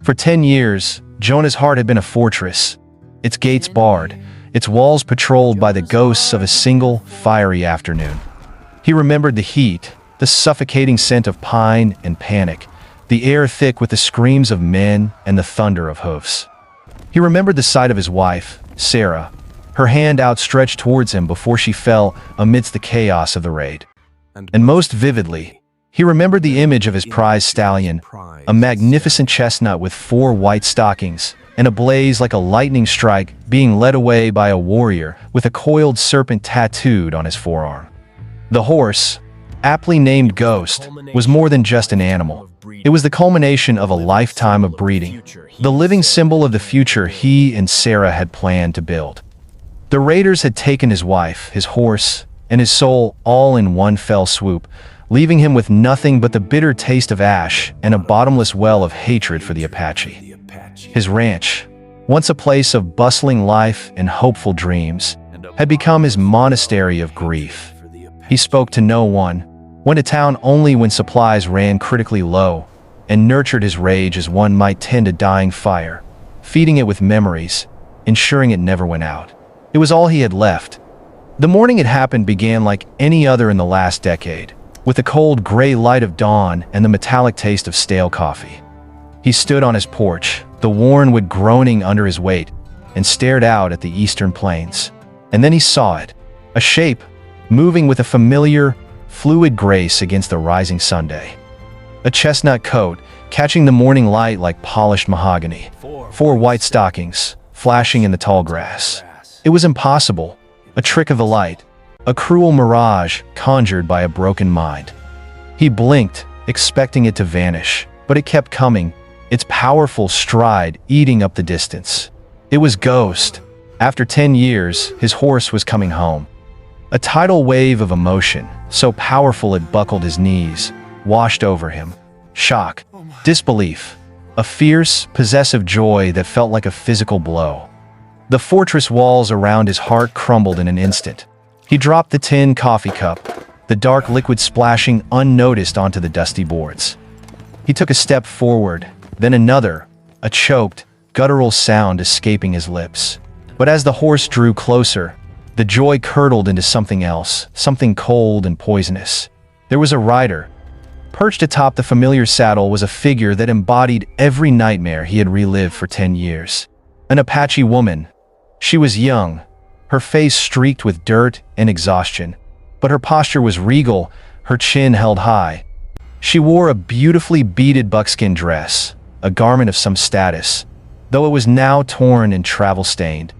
For 10 years, Jonah's heart had been a fortress, its gates barred, its walls patrolled by the ghosts of a single, fiery afternoon. He remembered the heat, the suffocating scent of pine and panic, the air thick with the screams of men and the thunder of hoofs. He remembered the sight of his wife, Sarah, her hand outstretched towards him before she fell amidst the chaos of the raid. And most vividly, he remembered the image of his prized stallion, a magnificent chestnut with 4 white stockings, and ablaze like a lightning strike, being led away by a warrior with a coiled serpent tattooed on his forearm. The horse, aptly named Ghost, was more than just an animal. It was the culmination of a lifetime of breeding, the living symbol of the future he and Sarah had planned to build. The raiders had taken his wife, his horse, and his soul all in one fell swoop, leaving him with nothing but the bitter taste of ash and a bottomless well of hatred for the Apache. His ranch, once a place of bustling life and hopeful dreams, had become his monastery of grief. He spoke to no one, went to town only when supplies ran critically low, and nurtured his rage as one might tend a dying fire, feeding it with memories, ensuring it never went out. It was all he had left. The morning it happened began like any other in the last decade, with the cold gray light of dawn and the metallic taste of stale coffee. He stood on his porch, the worn wood groaning under his weight, and stared out at the eastern plains. And then he saw it, a shape, moving with a familiar, fluid grace against the rising Sunday. A chestnut coat, catching the morning light like polished mahogany. 4 white stockings, flashing in the tall grass. It was impossible, a trick of the light, a cruel mirage conjured by a broken mind. He blinked, expecting it to vanish, but it kept coming, its powerful stride eating up the distance. It was Ghost. After 10 years, his horse was coming home. A tidal wave of emotion, so powerful it buckled his knees, washed over him. Shock, disbelief, a fierce, possessive joy that felt like a physical blow. The fortress walls around his heart crumbled in an instant. He dropped the tin coffee cup, the dark liquid splashing unnoticed onto the dusty boards. He took a step forward, then another, a choked, guttural sound escaping his lips. But as the horse drew closer, the joy curdled into something else, something cold and poisonous. There was a rider. Perched atop the familiar saddle was a figure that embodied every nightmare he had relived for 10 years. An Apache woman. She was young, her face streaked with dirt and exhaustion, but her posture was regal, her chin held high. She wore a beautifully beaded buckskin dress, a garment of some status, though it was now torn and travel-stained.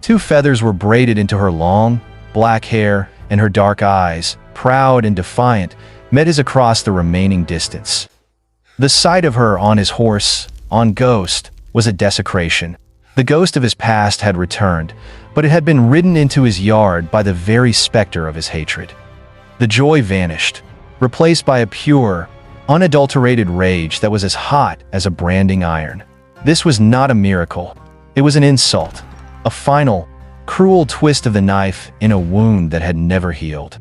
2 feathers were braided into her long, black hair, and her dark eyes, proud and defiant, met his across the remaining distance. The sight of her on his horse, on Ghost, was a desecration. The ghost of his past had returned, but it had been ridden into his yard by the very specter of his hatred. The joy vanished, replaced by a pure, unadulterated rage that was as hot as a branding iron. This was not a miracle. It was an insult, a final, cruel twist of the knife in a wound that had never healed.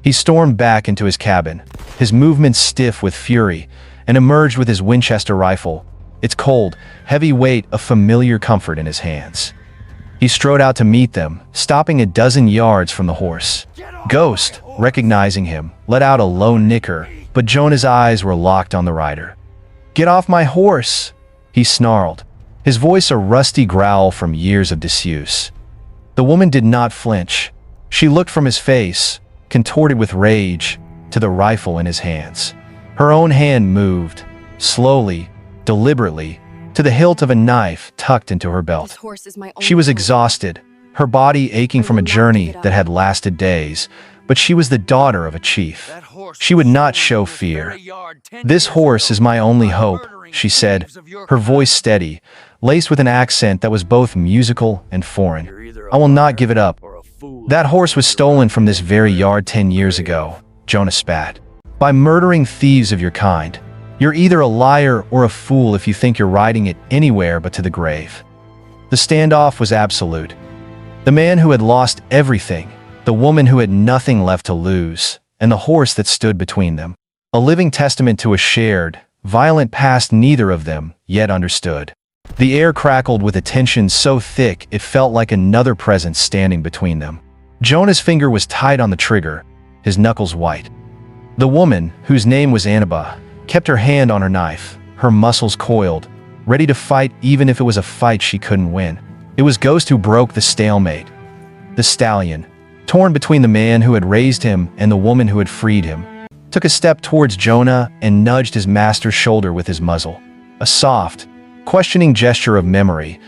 He stormed back into his cabin, his movements stiff with fury, and emerged with his Winchester rifle, its cold, heavy weight a familiar comfort in his hands. He strode out to meet them, stopping a dozen yards from the horse. Ghost, recognizing him, let out a low nicker, but Jonah's eyes were locked on the rider. "Get off my horse!" he snarled, his voice a rusty growl from years of disuse. The woman did not flinch. She looked from his face, contorted with rage, to the rifle in his hands. Her own hand moved, slowly, deliberately, to the hilt of a knife tucked into her belt. She was exhausted, her body aching from a journey that had lasted days, but she was the daughter of a chief. She would not show fear. "This horse is my only hope," she said, her voice steady, laced with an accent that was both musical and foreign. "I will not give it up." "That horse was stolen from this very yard 10 years ago," Jonah spat. "By murdering thieves of your kind. You're either a liar or a fool if you think you're riding it anywhere but to the grave." The standoff was absolute. The man who had lost everything, the woman who had nothing left to lose, and the horse that stood between them. A living testament to a shared, violent past neither of them yet understood. The air crackled with a tension so thick it felt like another presence standing between them. Jonah's finger was tight on the trigger, his knuckles white. The woman, whose name was Anaba, kept her hand on her knife, her muscles coiled, ready to fight even if it was a fight she couldn't win. It was Ghost who broke the stalemate. The stallion, torn between the man who had raised him and the woman who had freed him, took a step towards Jonah and nudged his master's shoulder with his muzzle. A soft, questioning gesture of memory.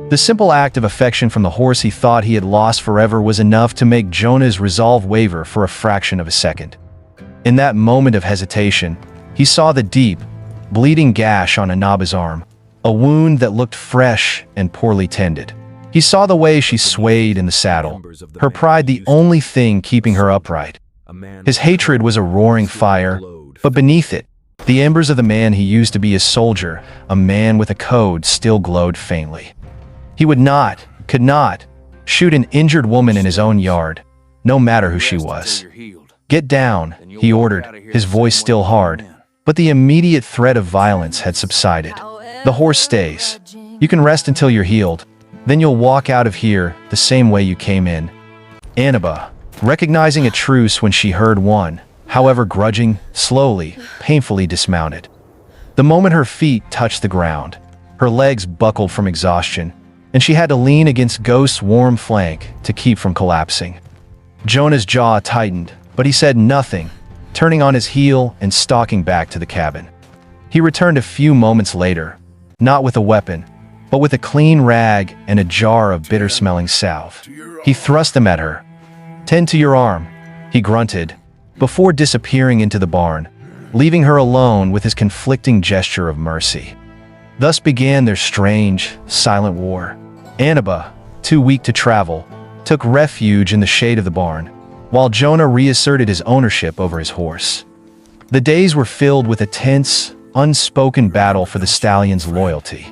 The simple act of affection from the horse he thought he had lost forever was enough to make Jonah's resolve waver for a fraction of a second. In that moment of hesitation, he saw the deep, bleeding gash on Anaba's arm, a wound that looked fresh and poorly tended. He saw the way she swayed in the saddle, her pride the only thing keeping her upright. His hatred was a roaring fire, but beneath it, the embers of the man he used to be his soldier, a man with a code, still glowed faintly. He would not, could not, shoot an injured woman in his own yard, no matter who she was. "Get down," he ordered, his voice still hard, but the immediate threat of violence had subsided. "The horse stays. You can rest until you're healed. Then you'll walk out of here the same way you came in." Anaba, recognizing a truce when she heard one, however grudging, slowly, painfully dismounted. The moment her feet touched the ground, her legs buckled from exhaustion, and she had to lean against Ghost's warm flank to keep from collapsing. Jonah's jaw tightened, but he said nothing, turning on his heel and stalking back to the cabin. He returned a few moments later, not with a weapon, but with a clean rag and a jar of bitter-smelling salve. He thrust them at her. "Tend to your arm," he grunted, before disappearing into the barn, leaving her alone with his conflicting gesture of mercy. Thus began their strange, silent war. Anaba, too weak to travel, took refuge in the shade of the barn, while Jonah reasserted his ownership over his horse. The days were filled with a tense, unspoken battle for the stallion's loyalty.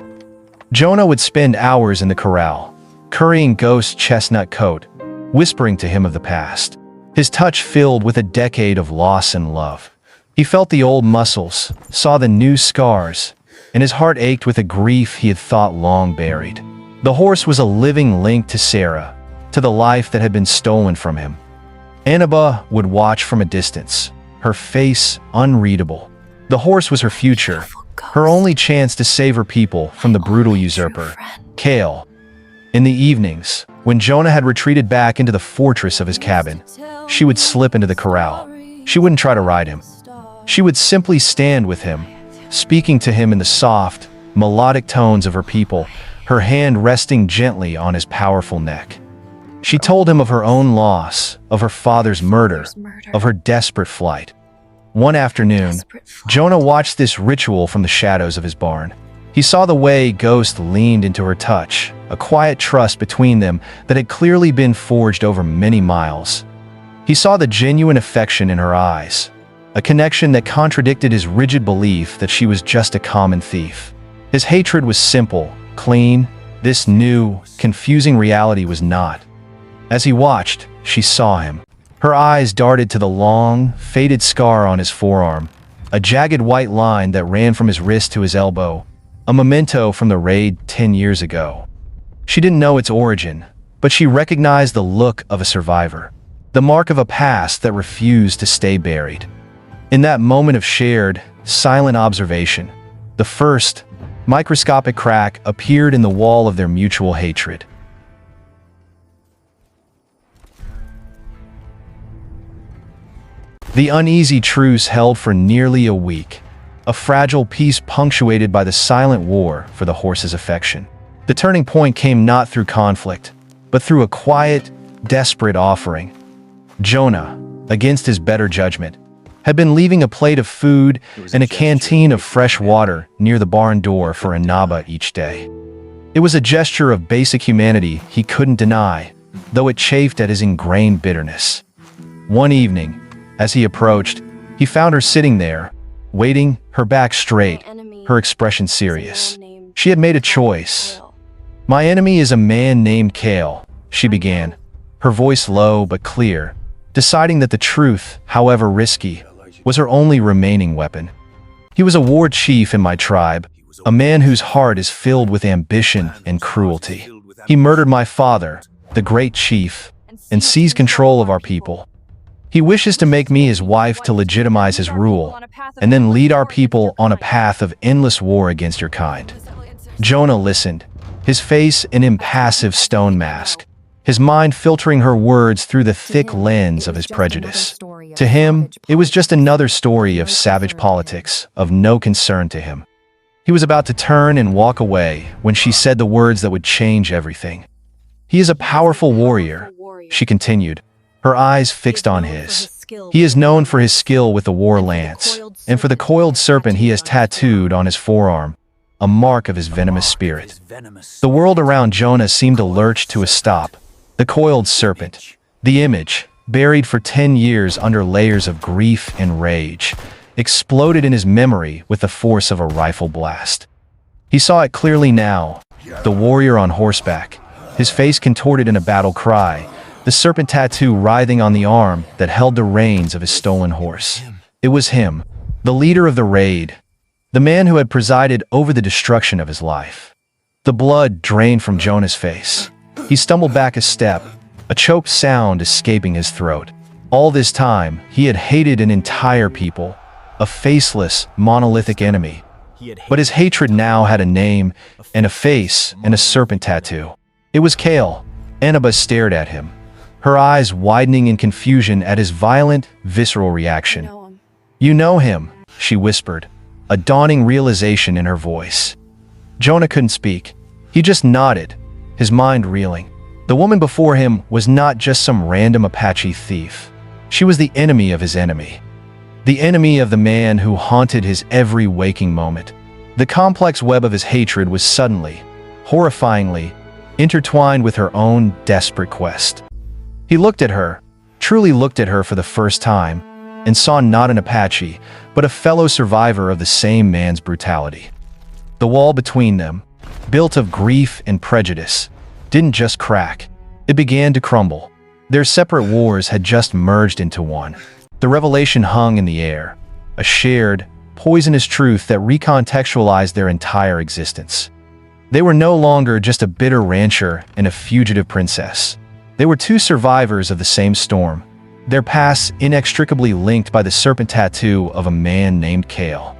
Jonah would spend hours in the corral, currying Ghost's chestnut coat, whispering to him of the past, his touch filled with a decade of loss and love. He felt the old muscles, saw the new scars, and his heart ached with a grief he had thought long buried. The horse was a living link to Sarah, to the life that had been stolen from him. Anaba would watch from a distance, her face unreadable. The horse was her future, her only chance to save her people from the brutal usurper, Kale. In the evenings, when Jonah had retreated back into the fortress of his cabin, she would slip into the corral. She wouldn't try to ride him. She would simply stand with him, speaking to him in the soft, melodic tones of her people, her hand resting gently on his powerful neck. She told him of her own loss, of her father's murder, of her desperate flight. One afternoon, Jonah watched this ritual from the shadows of his barn. He saw the way Ghost leaned into her touch, a quiet trust between them that had clearly been forged over many miles. He saw the genuine affection in her eyes, a connection that contradicted his rigid belief that she was just a common thief. His hatred was simple, clean. This new, confusing reality was not. As he watched, she saw him. Her eyes darted to the long, faded scar on his forearm, a jagged white line that ran from his wrist to his elbow, a memento from the raid 10 years ago. She didn't know its origin, but she recognized the look of a survivor, the mark of a past that refused to stay buried. In that moment of shared, silent observation, the first, microscopic crack appeared in the wall of their mutual hatred. The uneasy truce held for nearly a week, a fragile peace punctuated by the silent war for the horse's affection. The turning point came not through conflict, but through a quiet, desperate offering. Jonah, against his better judgment, had been leaving a plate of food and a canteen of fresh water near the barn door for Anaba each day. It was a gesture of basic humanity he couldn't deny, though it chafed at his ingrained bitterness. One evening, as he approached, he found her sitting there, waiting, her back straight, her expression serious. She had made a choice. "My enemy is a man named Kale," she began, her voice low but clear, deciding that the truth, however risky, was her only remaining weapon. He was a war chief in my tribe, a man whose heart is filled with ambition and cruelty. He murdered my father, the great chief, and seized control of our people. He wishes to make me his wife to legitimize his rule, and then lead our people on a path of endless war against your kind. Jonah listened, his face an impassive stone mask, his mind filtering her words through the thick lens of his prejudice. To him, it was just another story of savage politics, of no concern to him. He was about to turn and walk away when she said the words that would change everything. "He is a powerful warrior," she continued, her eyes fixed on his. "He is known for his skill with the war lance, and for the coiled serpent he has tattooed on his forearm, a mark of his venomous spirit." The world around Jonah seemed to lurch to a stop. The coiled serpent, the image, buried for 10 years under layers of grief and rage, exploded in his memory with the force of a rifle blast. He saw it clearly now, the warrior on horseback, his face contorted in a battle cry, the serpent tattoo writhing on the arm that held the reins of his stolen horse. It was him, the leader of the raid, the man who had presided over the destruction of his life. The blood drained from Jonah's face. He stumbled back a step, a choked sound escaping his throat. All this time, he had hated an entire people, a faceless, monolithic enemy. But his hatred now had a name, and a face, and a serpent tattoo. It was Kale. Anaba stared at him, her eyes widening in confusion at his violent, visceral reaction. "You know him," she whispered, a dawning realization in her voice. Jonah couldn't speak. He just nodded, his mind reeling. The woman before him was not just some random Apache thief. She was the enemy of his enemy. The enemy of the man who haunted his every waking moment. The complex web of his hatred was suddenly, horrifyingly, intertwined with her own desperate quest. He looked at her, truly looked at her for the first time, and saw not an Apache, but a fellow survivor of the same man's brutality. The wall between them, built of grief and prejudice, didn't just crack, it began to crumble. Their separate wars had just merged into one. The revelation hung in the air, a shared, poisonous truth that recontextualized their entire existence. They were no longer just a bitter rancher and a fugitive princess. They were two survivors of the same storm, their pasts inextricably linked by the serpent tattoo of a man named Kale.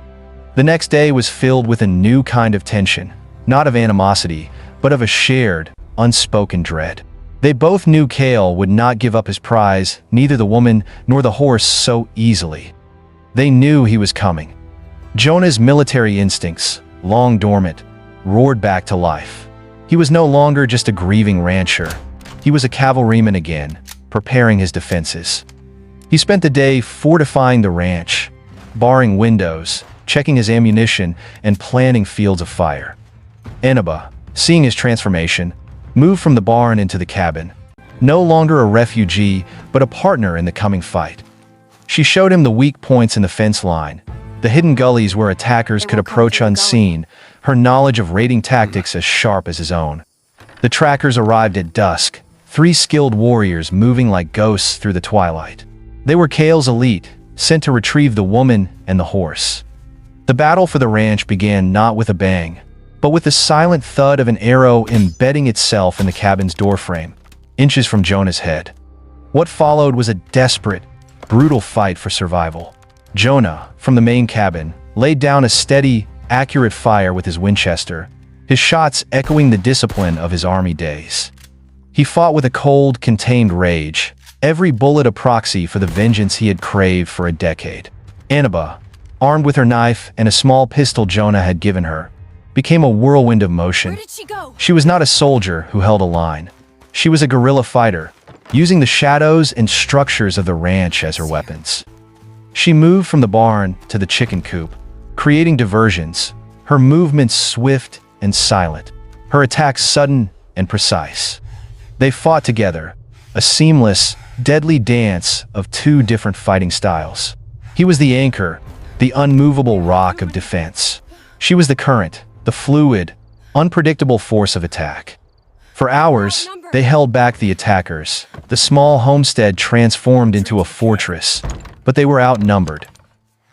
The next day was filled with a new kind of tension, not of animosity, but of a shared, unspoken dread. They both knew Kale would not give up his prize, neither the woman nor the horse, so easily. They knew he was coming. Jonah's military instincts, long dormant, roared back to life. He was no longer just a grieving rancher. He was a cavalryman again, preparing his defenses. He spent the day fortifying the ranch, barring windows, checking his ammunition, and planning fields of fire. Anaba, seeing his transformation, moved from the barn into the cabin, no longer a refugee, but a partner in the coming fight. She showed him the weak points in the fence line, the hidden gullies where attackers could approach unseen, her knowledge of raiding tactics as sharp as his own. The trackers arrived at dusk, 3 skilled warriors moving like ghosts through the twilight. They were Kale's elite, sent to retrieve the woman and the horse. The battle for the ranch began not with a bang, but with the silent thud of an arrow embedding itself in the cabin's doorframe, inches from Jonah's head. What followed was a desperate, brutal fight for survival. Jonah, from the main cabin, laid down a steady, accurate fire with his Winchester, his shots echoing the discipline of his army days. He fought with a cold, contained rage, every bullet a proxy for the vengeance he had craved for a decade. Anaba, armed with her knife and a small pistol Jonah had given her, became a whirlwind of motion. Where did she go? She was not a soldier who held a line. She was a guerrilla fighter, using the shadows and structures of the ranch as her weapons. She moved from the barn to the chicken coop, creating diversions, her movements swift and silent, her attacks sudden and precise. They fought together, a seamless, deadly dance of 2 different fighting styles. He was the anchor, the unmovable rock of defense. She was the current, the fluid, unpredictable force of attack. For hours, they held back the attackers. The small homestead transformed into a fortress, but they were outnumbered.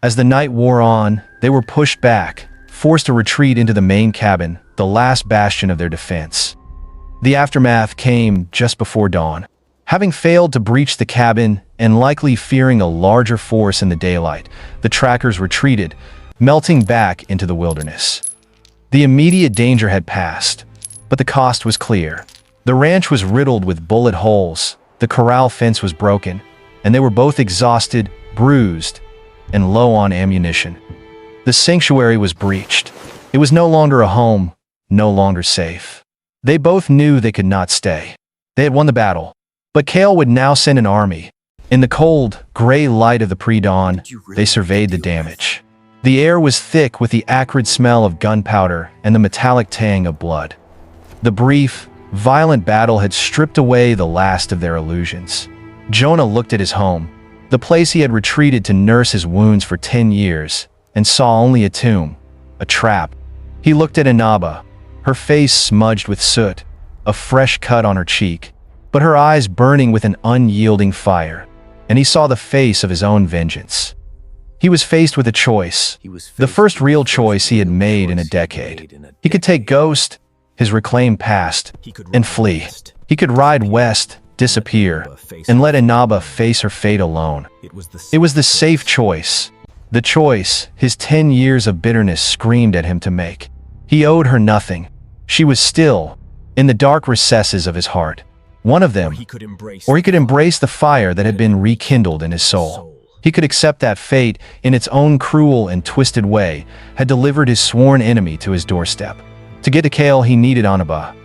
As the night wore on, They were pushed back, forced to retreat into the main cabin, the last bastion of their defense. The aftermath came just before dawn. Having failed to breach the cabin and likely fearing a larger force in the daylight, the trackers retreated, melting back into the wilderness. The immediate danger had passed, but the cost was clear. The ranch was riddled with bullet holes, the corral fence was broken, and they were both exhausted, bruised, and low on ammunition. The sanctuary was breached. It was no longer a home, no longer safe. They both knew they could not stay. They had won the battle, but Kale would now send an army. In the cold, gray light of the pre-dawn, they surveyed the damage. The air was thick with the acrid smell of gunpowder and the metallic tang of blood. The brief, violent battle had stripped away the last of their illusions. Jonah looked at his home, the place he had retreated to nurse his wounds for 10 years, and saw only a tomb, a trap. He looked at Anaba, her face smudged with soot, a fresh cut on her cheek, but her eyes burning with an unyielding fire, and he saw the face of his own vengeance. He was faced with a choice, the first real choice he had made in a decade. He could take Ghost, his reclaimed past, and flee. He could ride west, disappear, and let Anaba face her fate alone. It was the safe choice, the choice his 10 years of bitterness screamed at him to make. He owed her nothing. She was still, in the dark recesses of his heart, one of them, or he could embrace the fire that had been rekindled in his soul. He could accept that fate, in its own cruel and twisted way, had delivered his sworn enemy to his doorstep. To get to Kale, he needed Anaba.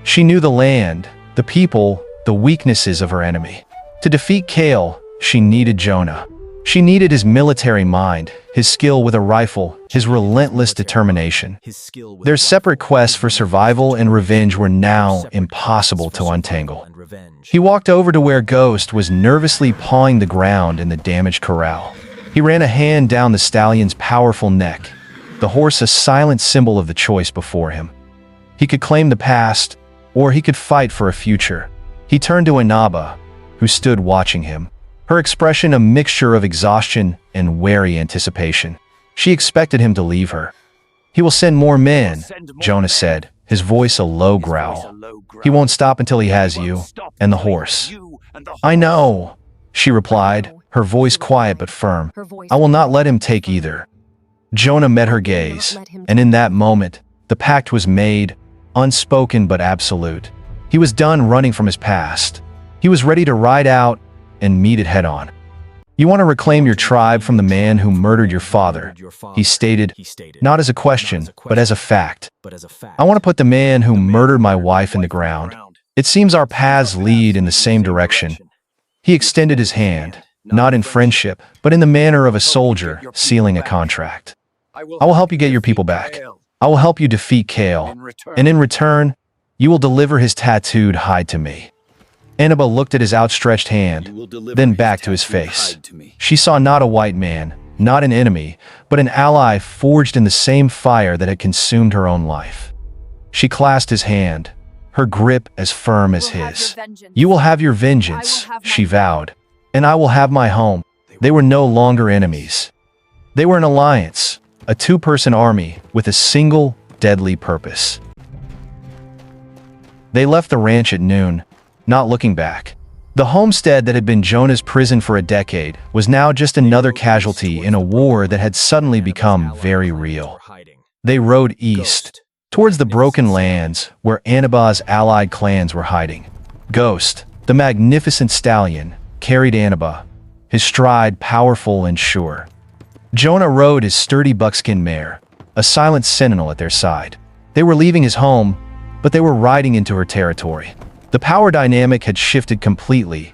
She knew the land, the people, the weaknesses of her enemy. To defeat Kale, she needed Jonah. She needed his military mind, his skill with a rifle, his relentless determination. Their separate quests for survival and revenge were now impossible to untangle. He walked over to where Ghost was nervously pawing the ground in the damaged corral. He ran a hand down the stallion's powerful neck, the horse a silent symbol of the choice before him. He could claim the past, or he could fight for a future. He turned to Anaba, who stood watching him, her expression a mixture of exhaustion and wary anticipation. She expected him to leave her. "He will send more men," Jonah said, his voice a low growl. "He won't stop until he has you and the horse." "I know," she replied, her voice quiet but firm. "I will not let him take either." Jonah met her gaze, and in that moment, the pact was made, unspoken but absolute. He was done running from his past. He was ready to ride out and meet it head-on. "You want to reclaim your tribe from the man who murdered your father," he stated, not as a question, but as a fact. "I want to put the man who murdered my wife in the ground. It seems our paths lead in the same direction." He extended his hand, not in friendship, but in the manner of a soldier sealing a contract. "I will help you get your people back. I will help you defeat Kale, and in return, you will deliver his tattooed hide to me." Anaba looked at his outstretched hand, then back to his face. She saw not a white man, not an enemy, but an ally forged in the same fire that had consumed her own life. She clasped his hand, her grip as firm as his. "You will have your vengeance," she vowed, "and I will have my home." They were no longer enemies. They were an alliance, a two-person army with a single, deadly purpose. They left the ranch at noon, not looking back. The homestead that had been Jonah's prison for a decade was now just another casualty in a war that had suddenly become very real. They rode east, towards the broken lands where Anaba's allied clans were hiding. Ghost, the magnificent stallion, carried Anaba, his stride powerful and sure. Jonah rode his sturdy buckskin mare, a silent sentinel at their side. They were leaving his home, but they were riding into her territory. The power dynamic had shifted completely.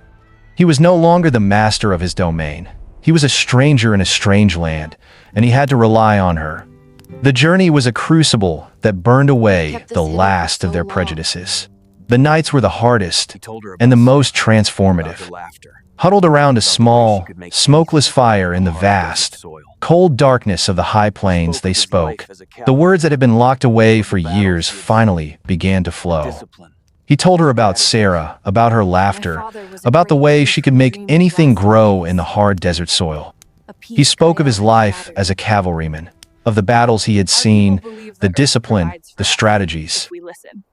He was no longer the master of his domain. He was a stranger in a strange land, and he had to rely on her. The journey was a crucible that burned away the last of their prejudices. The nights were the hardest and the most transformative. Huddled around a small, smokeless fire in the vast, cold darkness of the high plains, they spoke. The words that had been locked away for years finally began to flow. He told her about Sarah, about her laughter, about the way she could make anything grow in the hard desert soil. He spoke of his life as a cavalryman, of the battles he had seen, the discipline, the strategies.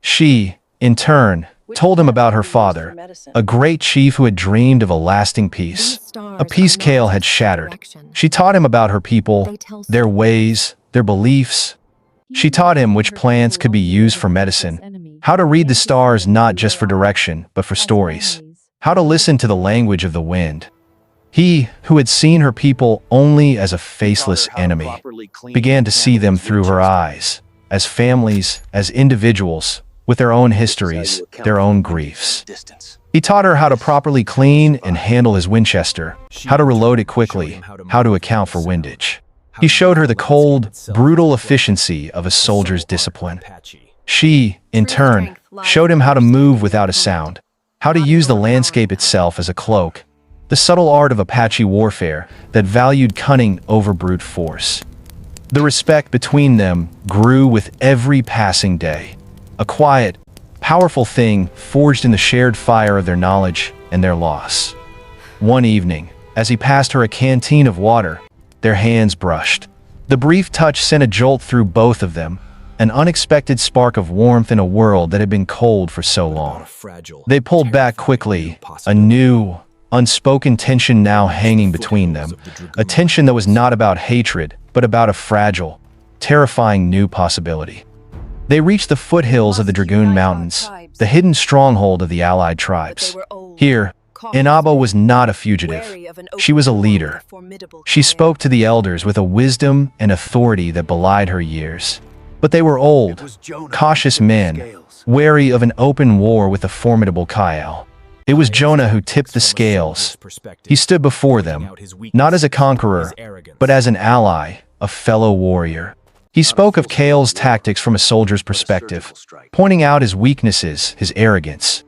She, in turn, told him about her father, a great chief who had dreamed of a lasting peace, a peace Kale had shattered. She taught him about her people, their ways, their beliefs. She taught him which plants could be used for medicine, how to read the stars not just for direction, but for stories, how to listen to the language of the wind. He, who had seen her people only as a faceless enemy, began to see them through her eyes, as families, as individuals, with their own histories, their own griefs. He taught her how to properly clean and handle his Winchester, how to reload it quickly, how to account for windage. He showed her the cold, brutal efficiency of a soldier's discipline. She, in turn, showed him how to move without a sound, how to use the landscape itself as a cloak, the subtle art of Apache warfare that valued cunning over brute force. The respect between them grew with every passing day, a quiet, powerful thing forged in the shared fire of their knowledge and their loss. One evening, as he passed her a canteen of water, their hands brushed. The brief touch sent a jolt through both of them, an unexpected spark of warmth in a world that had been cold for so long. They pulled back quickly, a new, unspoken tension now hanging between them, a tension that was not about hatred, but about a fragile, terrifying new possibility. They reached the foothills of the Dragoon Mountains, the hidden stronghold of the allied tribes. Here, Anaba was not a fugitive. She was a leader. She spoke to the elders with a wisdom and authority that belied her years. But they were old, cautious men, wary of an open war with the formidable Kyle. It was Jonah who tipped the scales. He stood before them, not as a conqueror, but as an ally, a fellow warrior. He spoke of Kale's tactics from a soldier's perspective, pointing out his weaknesses, his arrogance.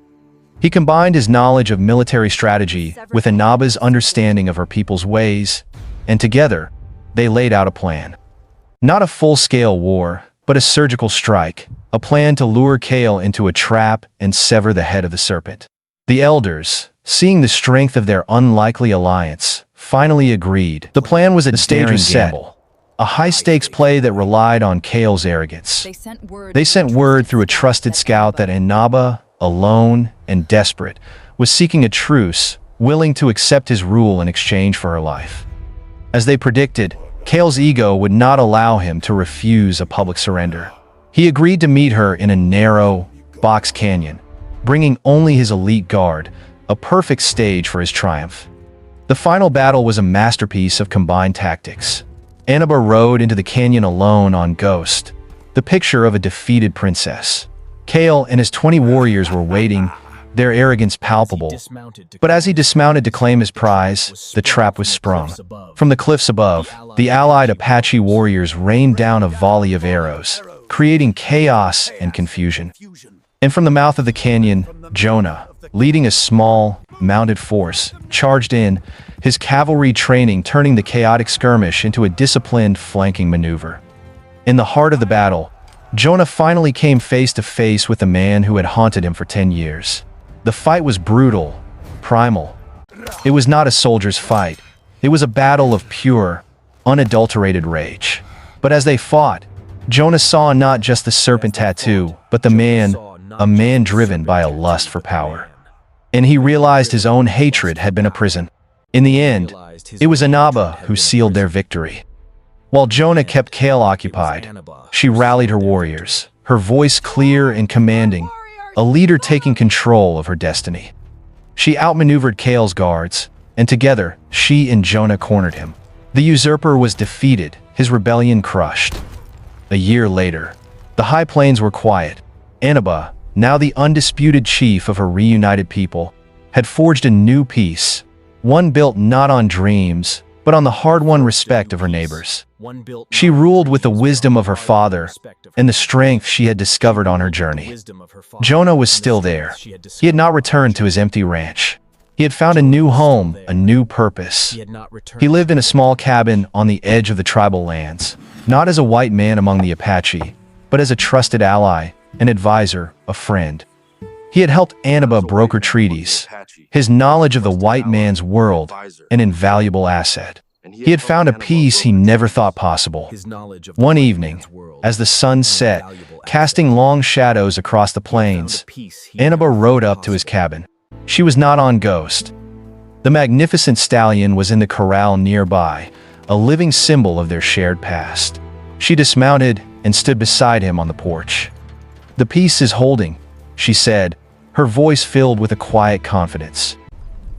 He combined his knowledge of military strategy with Anaba's understanding of her people's ways, and together, they laid out a plan. Not a full-scale war, but a surgical strike, a plan to lure Kale into a trap and sever the head of the serpent. The elders, seeing the strength of their unlikely alliance, finally agreed. The plan was a dangerous gamble, a high-stakes play that relied on Kale's arrogance. They sent word through a trusted scout that Anaba, alone and desperate, was seeking a truce, willing to accept his rule in exchange for her life. As they predicted, Kale's ego would not allow him to refuse a public surrender. He agreed to meet her in a narrow, box canyon, bringing only his elite guard, a perfect stage for his triumph. The final battle was a masterpiece of combined tactics. Anaba rode into the canyon alone on Ghost, the picture of a defeated princess. Kale and his 20 warriors were waiting, their arrogance palpable. But as he dismounted to claim his prize, the trap was sprung. From the cliffs above, the allied Apache warriors rained down a volley of arrows, creating chaos and confusion. And from the mouth of the canyon, Jonah, leading a small, mounted force, charged in, his cavalry training turning the chaotic skirmish into a disciplined flanking maneuver. In the heart of the battle, Jonah finally came face to face with the man who had haunted him for 10 years. The fight was brutal, primal. It was not a soldier's fight. It was a battle of pure, unadulterated rage. But as they fought, Jonah saw not just the serpent tattoo, but the man, a man driven by a lust for power. And he realized his own hatred had been a prison. In the end, it was Anaba who sealed their victory. While Jonah kept Kale occupied, she rallied her warriors, her voice clear and commanding, a leader taking control of her destiny. She outmaneuvered Kale's guards, and together, she and Jonah cornered him. The usurper was defeated, his rebellion crushed. A year later, the high plains were quiet. Anaba, now the undisputed chief of her reunited people, had forged a new peace, one built not on dreams, but on the hard-won respect of her neighbors. She ruled with the wisdom of her father and the strength she had discovered on her journey. Jonah was still there. He had not returned to his empty ranch. He had found a new home, a new purpose. He lived in a small cabin on the edge of the tribal lands, not as a white man among the Apache, but as a trusted ally, an advisor, a friend. He had helped Anaba broker treaties, his knowledge of the white man's world, an invaluable asset. He had found a peace he never thought possible. One evening, as the sun set, casting long shadows across the plains, Anaba rode up to his cabin. She was not on Ghost. The magnificent stallion was in the corral nearby, a living symbol of their shared past. She dismounted and stood beside him on the porch. "The peace is holding," she said, her voice filled with a quiet confidence.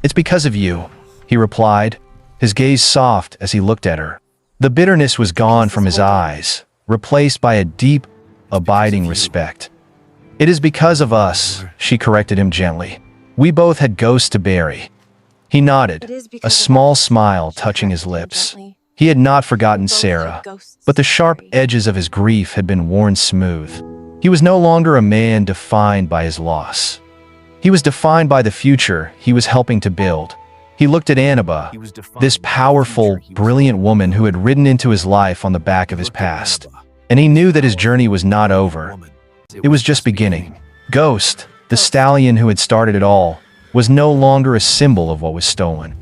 "It's because of you," he replied, his gaze soft as he looked at her. The bitterness was gone from his eyes, replaced by a deep, abiding respect. "It is because of us," she corrected him gently. "We both had ghosts to bury." He nodded, a small smile touching his lips. He had not forgotten Sarah, but the sharp edges of his grief had been worn smooth. He was no longer a man defined by his loss. He was defined by the future he was helping to build. He looked at Anaba, this powerful, brilliant woman who had ridden into his life on the back of his past, and he knew that his journey was not over. It was just beginning. Ghost, the stallion who had started it all, was no longer a symbol of what was stolen.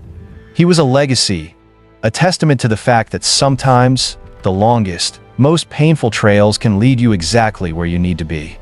He was a legacy, a testament to the fact that sometimes the longest, most painful trails can lead you exactly where you need to be.